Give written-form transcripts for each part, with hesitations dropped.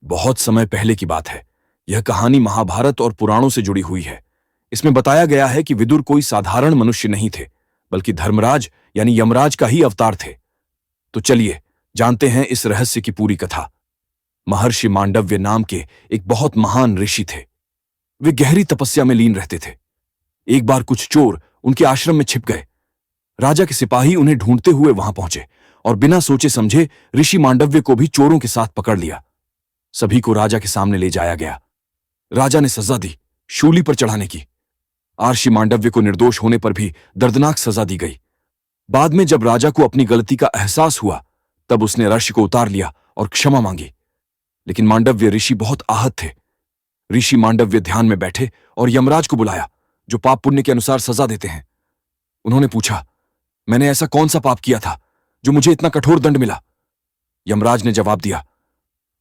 बहुत समय पहले की बात है। यह कहानी महाभारत और पुराणों से जुड़ी हुई है। इसमें बताया गया है कि विदुर कोई साधारण मनुष्य नहीं थे, बल्कि धर्मराज यानी यमराज का ही अवतार थे। तो चलिए जानते हैं इस रहस्य की पूरी कथा। महर्षि मांडव्य नाम के एक बहुत महान ऋषि थे। वे गहरी तपस्या में लीन रहते थे। एक बार कुछ चोर उनके आश्रम में छिप गए। राजा के सिपाही उन्हें ढूंढते हुए वहां पहुंचे और बिना सोचे समझे ऋषि मांडव्य को भी चोरों के साथ पकड़ लिया। सभी को राजा के सामने ले जाया गया। राजा ने सजा दी, शूली पर चढ़ाने की। आर्षि मांडव्य को निर्दोष होने पर भी दर्दनाक सजा दी गई। बाद में जब राजा को अपनी गलती का एहसास हुआ, तब उसने रश्मि को उतार लिया और क्षमा मांगी। लेकिन मांडव्य ऋषि बहुत आहत थे। ऋषि मांडव्य ध्यान में बैठे और यमराज को बुलाया, जो पाप पुण्य के अनुसार सजा देते हैं। उन्होंने पूछा, मैंने ऐसा कौन सा पाप किया था जो मुझे इतना कठोर दंड मिला? यमराज ने जवाब दिया,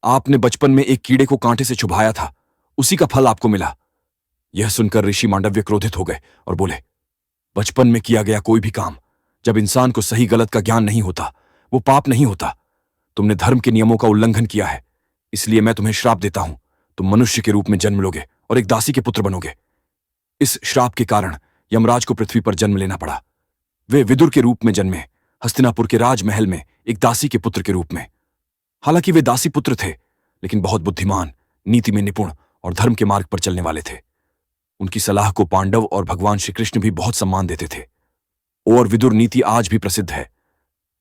आपने बचपन में एक कीड़े को कांटे से चुभाया था, उसी का फल आपको मिला। यह सुनकर ऋषि मांडव्य क्रोधित हो गए और बोले, बचपन में किया गया कोई भी काम, जब इंसान को सही गलत का ज्ञान नहीं होता, वो पाप नहीं होता। तुमने धर्म के नियमों का उल्लंघन किया है, इसलिए मैं तुम्हें श्राप देता हूं। तुम मनुष्य के रूप में जन्म लोगे और एक दासी के पुत्र बनोगे। इस श्राप के कारण यमराज को पृथ्वी पर जन्म लेना पड़ा। वे विदुर के रूप में जन्मे, हस्तिनापुर के राजमहल में एक दासी के पुत्र के रूप में। हालांकि वे दासी पुत्र थे, लेकिन बहुत बुद्धिमान, नीति में निपुण और धर्म के मार्ग पर चलने वाले थे। उनकी सलाह को पांडव और भगवान श्री कृष्ण भी बहुत सम्मान देते थे। और विदुर नीति आज भी प्रसिद्ध है।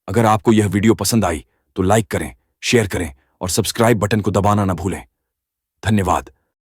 अगर आपको यह वीडियो पसंद आई तो लाइक करें, शेयर करें और सब्सक्राइब बटन को दबाना न भूलें। धन्यवाद।